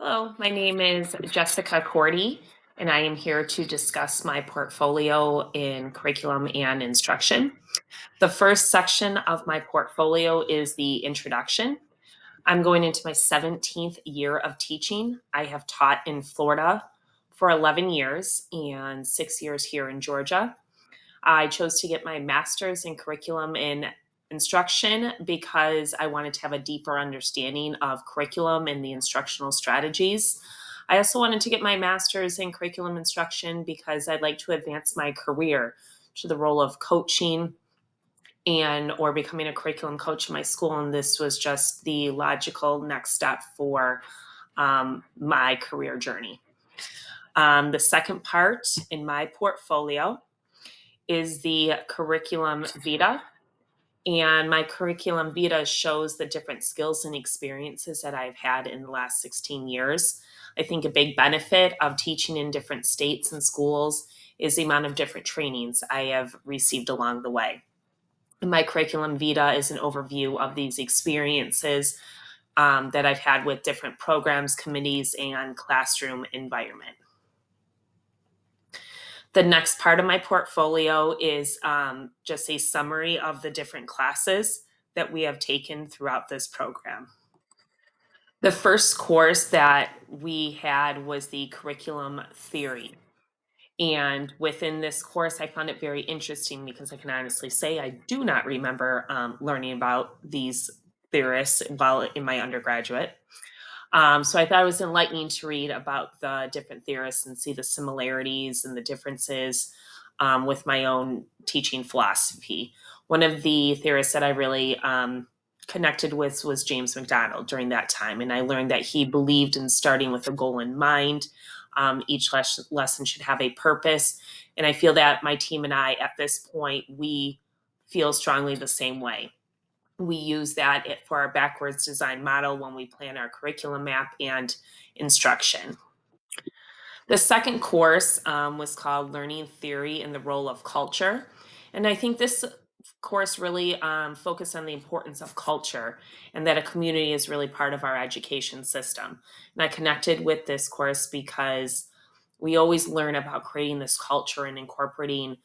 Hello, my name is Jessica Korte, and I am here to discuss my portfolio in curriculum and instruction. The first section of my portfolio is the introduction. I'm going into my 17th year of teaching. I have taught in Florida for 11 years and 6 years here in Georgia. I chose to get my master's in curriculum and instruction because I wanted to have a deeper understanding of curriculum and the instructional strategies. I also wanted to get my master's in curriculum instruction because I'd like to advance my career to the role of coaching and or becoming a curriculum coach in my school, and this was just the logical next step for my career journey. The second part in my portfolio is the curriculum vita. And my curriculum vita shows the different skills and experiences that I've had in the last 16 years. I think a big benefit of teaching in different states and schools is the amount of different trainings I have received along the way. And my curriculum vita is an overview of these experiences that I've had with different programs, committees, and classroom environment. The next part of my portfolio is just a summary of the different classes that we have taken throughout this program. The first course that we had was the curriculum theory. And within this course, I found it very interesting because I can honestly say I do not remember learning about these theorists while in my undergraduate. So I thought it was enlightening to read about the different theorists and see the similarities and the differences with my own teaching philosophy. One of the theorists that I really connected with was James McDonald during that time, and I learned that he believed in starting with a goal in mind. Each lesson should have a purpose, and I feel that my team and I, at this point, we feel strongly the same way. We use that for our backwards design model when we plan our curriculum map and instruction. The second course was called Learning Theory and the Role of Culture. And I think this course really focused on the importance of culture and that a community is really part of our education system. And I connected with this course because we always learn about creating this culture and incorporating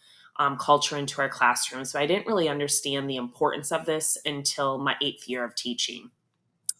culture into our classrooms. So I didn't really understand the importance of this until my 8th year of teaching.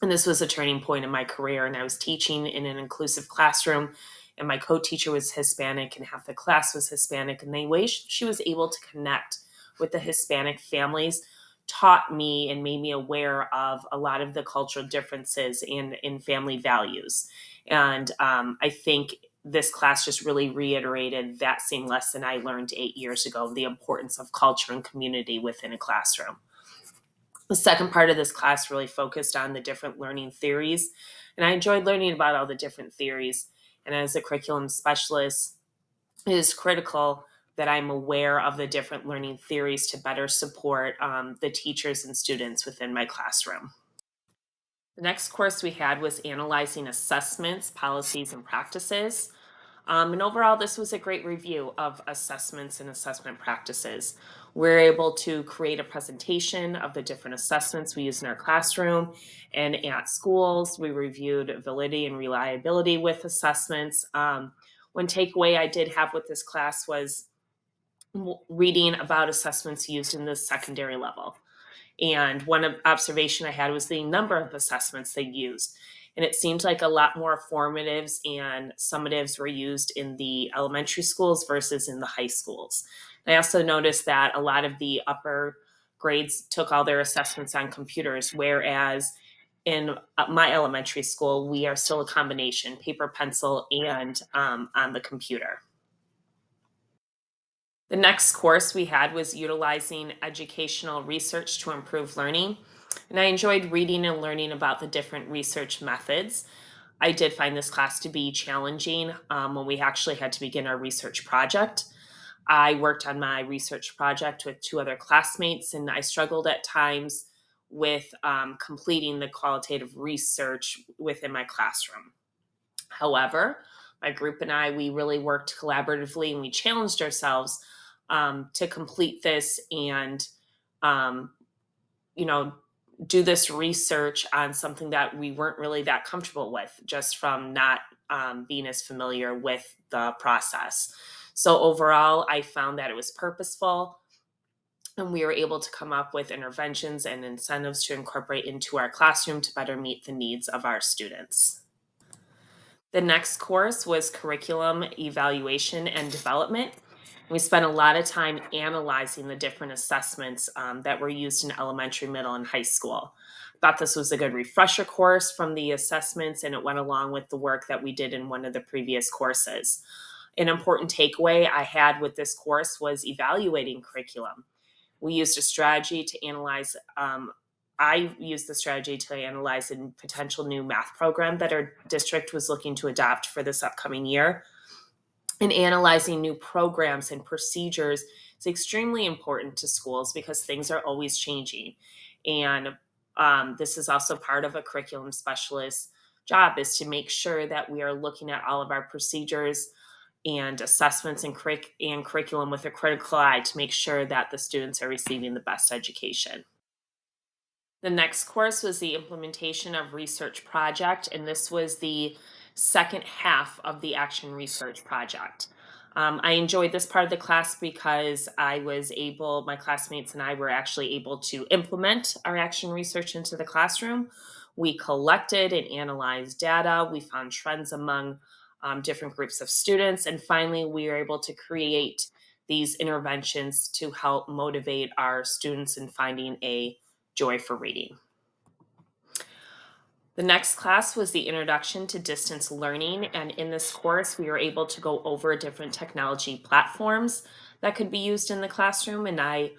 And this was a turning point in my career. And I was teaching in an inclusive classroom, and my co-teacher was Hispanic, and half the class was Hispanic. And the way she was able to connect with the Hispanic families taught me and made me aware of a lot of the cultural differences in family values. And I think this class just really reiterated that same lesson I learned 8 years ago, the importance of culture and community within a classroom. The second part of this class really focused on the different learning theories, and I enjoyed learning about all the different theories. And as a curriculum specialist, it is critical that I'm aware of the different learning theories to better support the teachers and students within my classroom. The next course we had was analyzing assessments, policies, and practices. And overall, this was a great review of assessments and assessment practices. We're able to create a presentation of the different assessments we use in our classroom and at schools. We reviewed validity and reliability with assessments. One takeaway I did have with this class was reading about assessments used in the secondary level. And observation I had was the number of assessments they used. And it seemed like a lot more formatives and summatives were used in the elementary schools versus in the high schools. I also noticed that a lot of the upper grades took all their assessments on computers, whereas in my elementary school, we are still a combination paper, pencil, and on the computer. The next course we had was utilizing educational research to improve learning. And I enjoyed reading and learning about the different research methods. I did find this class to be challenging when we actually had to begin our research project. I worked on my research project with two other classmates, and I struggled at times with completing the qualitative research within my classroom. However, my group and I, we really worked collaboratively and we challenged ourselves to complete this and, um, you know, do this research on something that we weren't really that comfortable with, just from not being as familiar with the process. So overall, I found that it was purposeful, and we were able to come up with interventions and incentives to incorporate into our classroom to better meet the needs of our students. The next course was curriculum evaluation and development. We spent a lot of time analyzing the different assessments that were used in elementary, middle, and high school. Thought this was a good refresher course from the assessments, and it went along with the work that we did in one of the previous courses. An important takeaway I had with this course was evaluating curriculum. We used a strategy to analyze. I used the strategy to analyze a potential new math program that our district was looking to adopt for this upcoming year. And analyzing new programs and procedures is extremely important to schools because things are always changing. And this is also part of a curriculum specialist job, is to make sure that we are looking at all of our procedures and assessments and curriculum with a critical eye to make sure that the students are receiving the best education. The next course was the implementation of research project, and this was the second half of the action research project. I enjoyed this part of the class because my classmates and I were actually able to implement our action research into the classroom. We collected and analyzed data. We found trends among different groups of students. And finally, we were able to create these interventions to help motivate our students in finding a joy for reading. The next class was the introduction to distance learning. And in this course, we were able to go over different technology platforms that could be used in the classroom. And I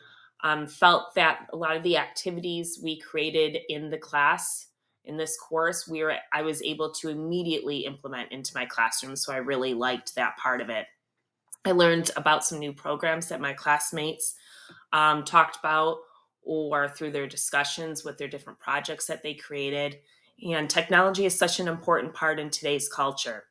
felt that a lot of the activities we created in the class in this course, I was able to immediately implement into my classroom. So I really liked that part of it. I learned about some new programs that my classmates talked about, or through their discussions with their different projects that they created. And technology is such an important part in today's culture.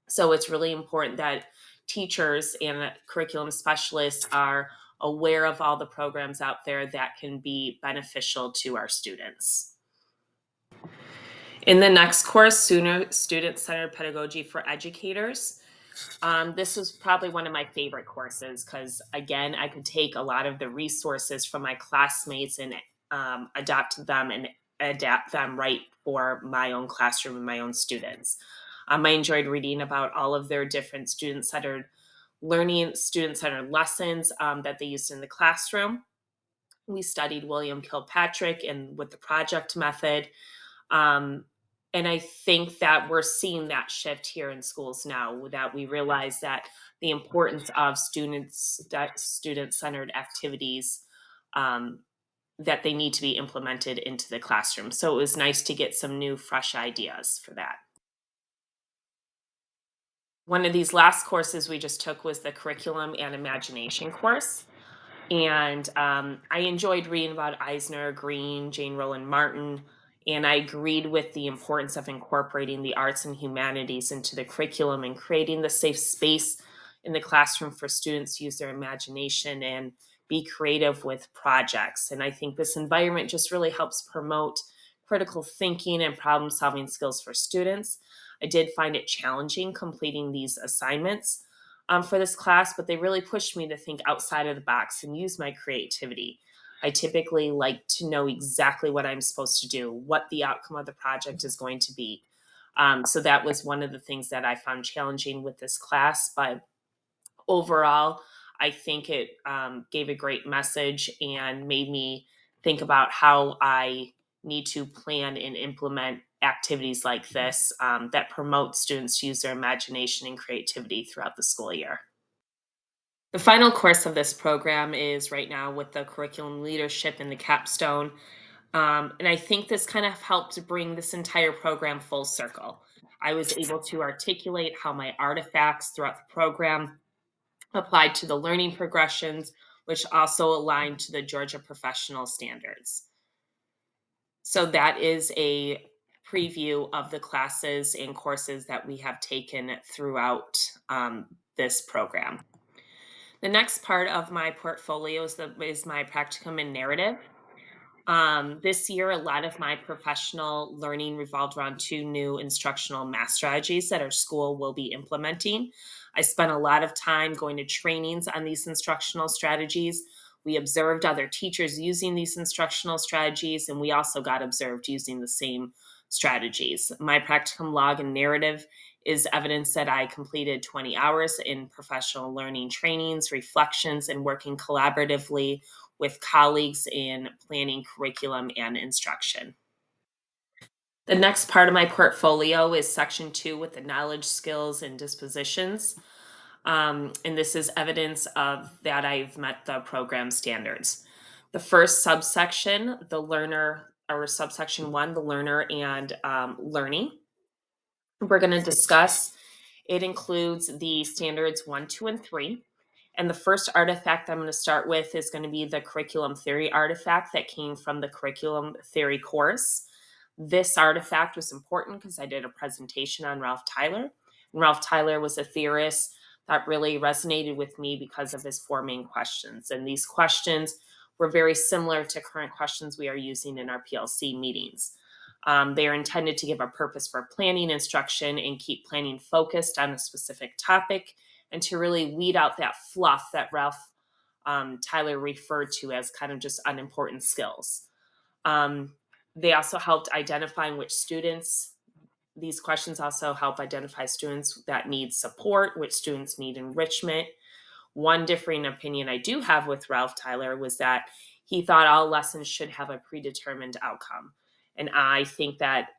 So it's really important that teachers and curriculum specialists are aware of all the programs out there that can be beneficial to our students. In the next course, Student Centered Pedagogy for Educators, this was probably one of my favorite courses because, again, I could take a lot of the resources from my classmates and adopt them and adapt them right for my own classroom and my own students. I enjoyed reading about all of their different student centered lessons that they used in the classroom. We studied William Kilpatrick and with the project method. Um, and I think that we're seeing that shift here in schools now, that we realize that the importance of student centered activities, um, that they need to be implemented into the classroom. So it was nice to get some new, fresh ideas for that. One of these last courses we just took was the curriculum and imagination course. And I enjoyed reading about Eisner, Green, Jane Roland Martin, and I agreed with the importance of incorporating the arts and humanities into the curriculum and creating the safe space in the classroom for students to use their imagination and be creative with projects. And I think this environment just really helps promote critical thinking and problem solving skills for students. I did find it challenging completing these assignments for this class, but they really pushed me to think outside of the box and use my creativity. I typically like to know exactly what I'm supposed to do, what the outcome of the project is going to be. So that was one of the things that I found challenging with this class. But overall, I think it gave a great message and made me think about how I need to plan and implement activities like this that promote students to use their imagination and creativity throughout the school year. The final course of this program is right now with the curriculum leadership in the capstone. And I think this kind of helped bring this entire program full circle. I was able to articulate how my artifacts throughout the program applied to the learning progressions, which also aligned to the Georgia professional standards. So that is a preview of the classes and courses that we have taken throughout this program. The next part of my portfolio is my practicum and narrative. This year, a lot of my professional learning revolved around two new instructional math strategies that our school will be implementing. I spent a lot of time going to trainings on these instructional strategies. We observed other teachers using these instructional strategies, and we also got observed using the same strategies. My practicum log and narrative is evidence that I completed 20 hours in professional learning trainings, reflections, and working collaboratively with colleagues in planning curriculum and instruction. The next part of my portfolio is section two with the knowledge, skills, and dispositions. And this is evidence of that I've met the program standards. The first subsection, the learner, or subsection one, the learner and learning, we're going to discuss. It includes the standards one, two, and three. And the first artifact I'm going to start with is going to be the curriculum theory artifact that came from the curriculum theory course. This artifact was important because I did a presentation on Ralph Tyler. And Ralph Tyler was a theorist that really resonated with me because of his four main questions. And these questions were very similar to current questions we are using in our PLC meetings. They are intended to give a purpose for planning instruction and keep planning focused on a specific topic and to really weed out that fluff that Ralph Tyler referred to as kind of just unimportant skills. Um, they also helped identifying which students, these questions also help identify students that need support, which students need enrichment. One differing opinion I do have with Ralph Tyler was that he thought all lessons should have a predetermined outcome. And I think that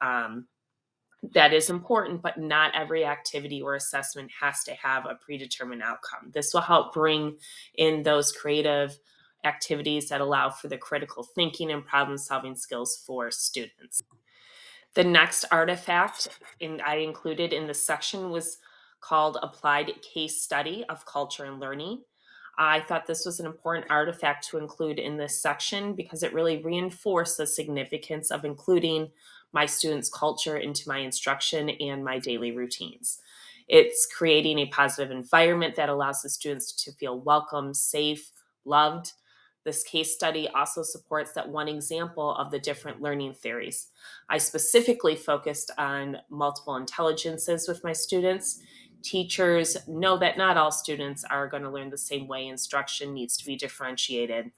that is important, but not every activity or assessment has to have a predetermined outcome. This will help bring in those creative activities that allow for the critical thinking and problem solving skills for students. The next artifact I included in this section was called Applied Case Study of Culture and Learning. I thought this was an important artifact to include in this section because it really reinforced the significance of including my students' culture into my instruction and my daily routines. It's creating a positive environment that allows the students to feel welcome, safe, loved. This case study also supports that one example of the different learning theories. I specifically focused on multiple intelligences with my students. Teachers know that not all students are going to learn the same way. Instruction needs to be differentiated.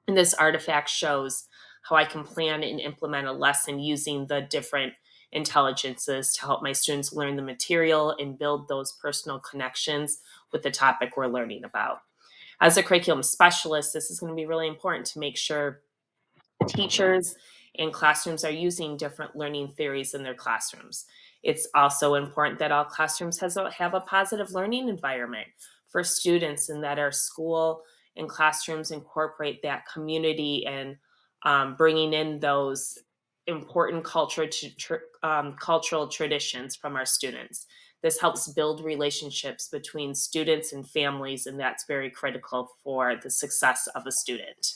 And this artifact shows how I can plan and implement a lesson using the different intelligences to help my students learn the material and build those personal connections with the topic we're learning about. As a curriculum specialist, this is going to be really important to make sure teachers and classrooms are using different learning theories in their classrooms. It's also important that all classrooms have a positive learning environment for students and that our school and classrooms incorporate that community and bringing in those important cultural traditions from our students. This helps build relationships between students and families, and that's very critical for the success of a student.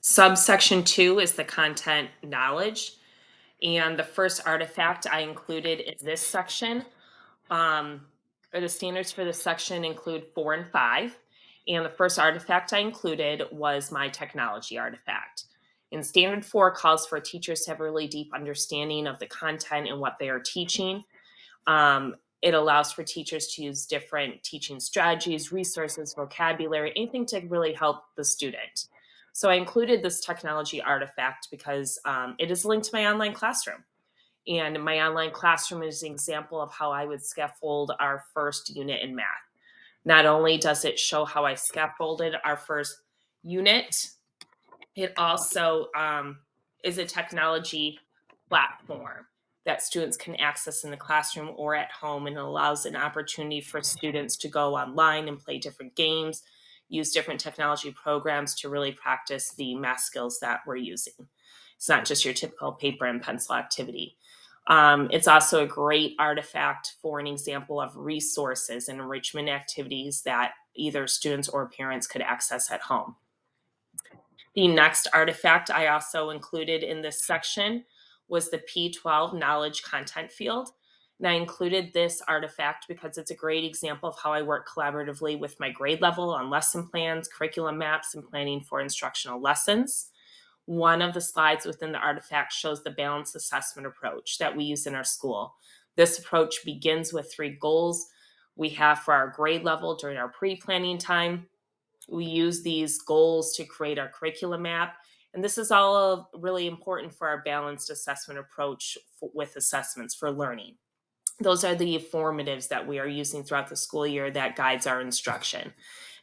Subsection two is the content knowledge. And the first artifact I included in this section, um, or the standards for this section include four and five. And the first artifact I included was my technology artifact. And standard four calls for teachers to have a really deep understanding of the content and what they are teaching. It allows for teachers to use different teaching strategies, resources, vocabulary, anything to really help the student. So I included this technology artifact because it is linked to my online classroom. And my online classroom is an example of how I would scaffold our first unit in math. Not only does it show how I scaffolded our first unit, it also is a technology platform that students can access in the classroom or at home, and allows an opportunity for students to go online and play different games, use different technology programs to really practice the math skills that we're using. It's not just your typical paper and pencil activity. It's also a great artifact for an example of resources and enrichment activities that either students or parents could access at home. The next artifact I also included in this section was the P12 knowledge content field. And I included this artifact because it's a great example of how I work collaboratively with my grade level on lesson plans, curriculum maps, and planning for instructional lessons. One of the slides within the artifact shows the balanced assessment approach that we use in our school. This approach begins with 3 goals we have for our grade level during our pre-planning time. We use these goals to create our curriculum map. And this is all really important for our balanced assessment approach with assessments for learning. Those are the formatives that we are using throughout the school year that guides our instruction.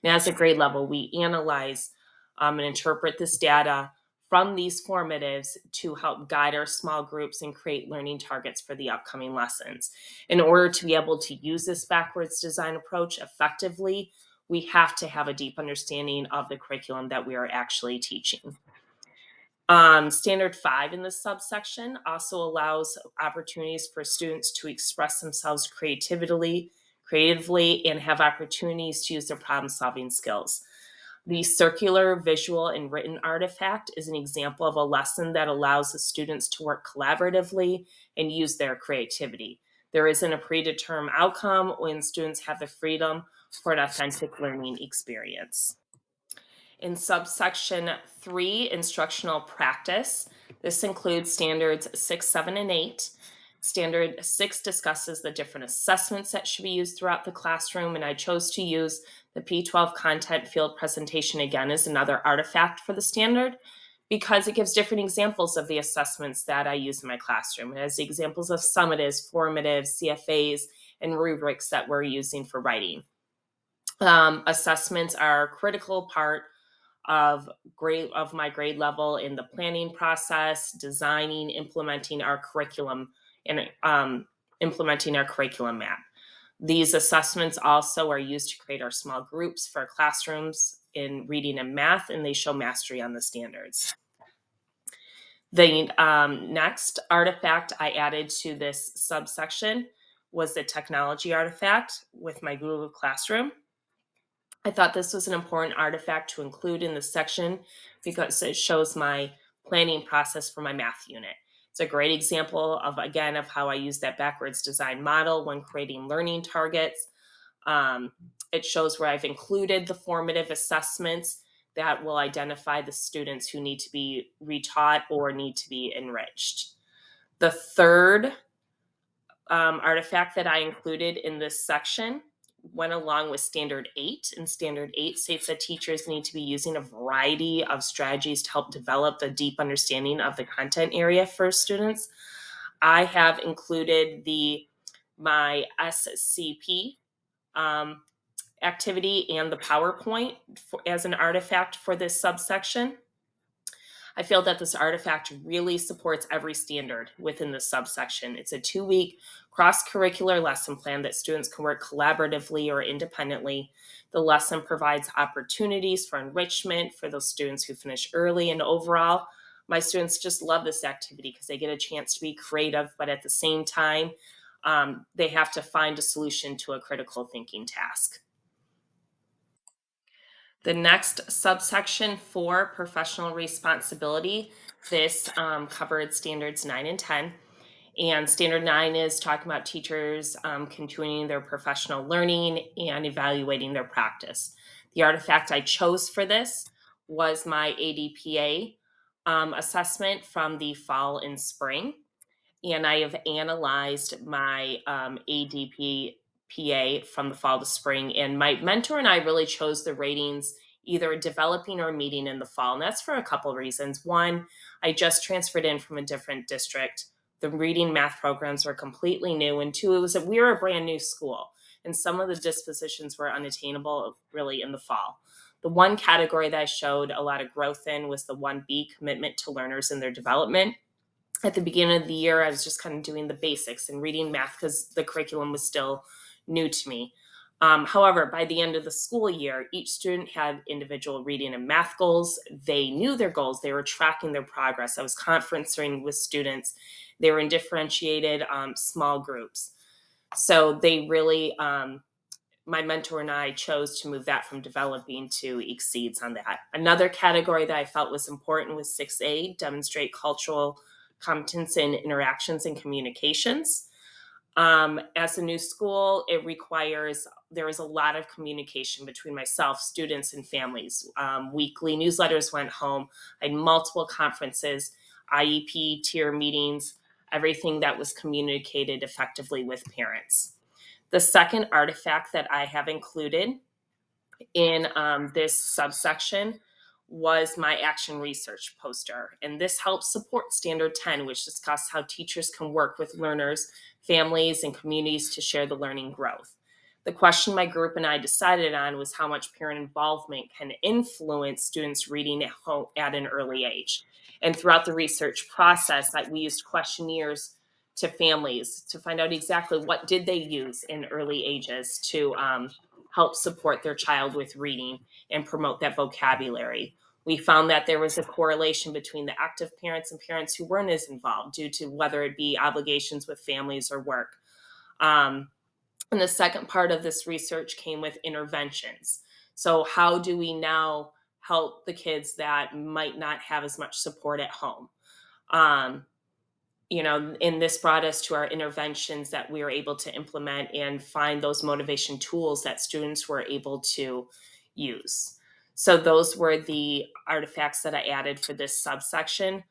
And as a grade level, we analyze and interpret this data from these formatives to help guide our small groups and create learning targets for the upcoming lessons. In order to be able to use this backwards design approach effectively, we have to have a deep understanding of the curriculum that we are actually teaching. Standard 5 in this subsection also allows opportunities for students to express themselves creatively, and have opportunities to use their problem-solving skills. The circular, visual, and written artifact is an example of a lesson that allows the students to work collaboratively and use their creativity. There isn't a predetermined outcome when students have the freedom for an authentic learning experience. In subsection 3, instructional practice, this includes standards 6, 7, and 8. Standard 6 discusses the different assessments that should be used throughout the classroom, and I chose to use the P12 content field presentation again as another artifact for the standard because it gives different examples of the assessments that I use in my classroom. It has examples of summatives, formatives, CFAs, and rubrics that we're using for writing. Assessments are a critical part of my grade level in the planning process, designing, implementing our curriculum, and implementing our curriculum map. These assessments also are used to create our small groups for classrooms in reading and math, and they show mastery on the standards. The next artifact I added to this subsection was the technology artifact with my Google Classroom. I thought this was an important artifact to include in this section because it shows my planning process for my math unit. It's a great example of, again, of how I use that backwards design model when creating learning targets. It shows where I've included the formative assessments that will identify the students who need to be retaught or need to be enriched. The third artifact that I included in this section went along with Standard 8. And Standard 8 states that teachers need to be using a variety of strategies to help develop a deep understanding of the content area for students. I have included my SCP activity and the PowerPoint as an artifact for this subsection. I feel that this artifact really supports every standard within the subsection. It's a 2-week cross-curricular lesson plan that students can work collaboratively or independently. The lesson provides opportunities for enrichment for those students who finish early, and overall, my students just love this activity because they get a chance to be creative, but at the same time, they have to find a solution to a critical thinking task. The next subsection 4, professional responsibility, this covered standards 9 and 10. And standard 9 is talking about teachers continuing their professional learning and evaluating their practice. The artifact I chose for this was my ADPA assessment from the fall and spring. And I have analyzed my ADPA from the fall to spring. And my mentor and I really chose the ratings either developing or meeting in the fall. And that's for a couple of reasons. One, I just transferred in from a different district. The reading math programs were completely new. And two, we were a brand new school. And some of the dispositions were unattainable really in the fall. The one category that I showed a lot of growth in was the 1B, commitment to learners and their development. At the beginning of the year, I was just kind of doing the basics and reading math because the curriculum was still new to me. However, by the end of the school year, each student had individual reading and math goals. They knew their goals. They were tracking their progress. I was conferencing with students. They were in differentiated small groups. So they really, my mentor and I chose to move that from developing to exceeds on that. Another category that I felt was important was 6A, demonstrate cultural competence in interactions and communications. As a new school, it requires there was a lot of communication between myself, students, and families. Weekly newsletters went home. I had multiple conferences, IEP tier meetings, everything that was communicated effectively with parents. The second artifact that I have included in this subsection was my action research poster. And this helps support Standard 10, which discussed how teachers can work with learners, families, and communities to share the learning growth. The question my group and I decided on was how much parent involvement can influence students' reading at home at an early age. And throughout the research process, we used questionnaires to families to find out exactly what did they use in early ages to help support their child with reading and promote that vocabulary. We found that there was a correlation between the active parents and parents who weren't as involved due to whether it be obligations with families or work. Um, and the second part of this research came with interventions. So, how do we now help the kids that might not have as much support at home? Um, and this brought us to our interventions that we were able to implement and find those motivation tools that students were able to use. So those were the artifacts that I added for this subsection.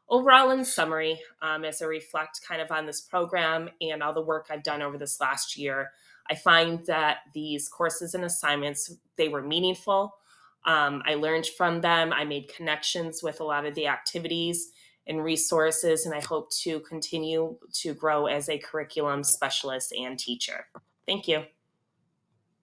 Overall, in summary, as I reflect kind of on this program and all the work I've done over this last year, I find that these courses and assignments, they were meaningful. I learned from them. I made connections with a lot of the activities and resources, and I hope to continue to grow as a curriculum specialist and teacher. Thank you.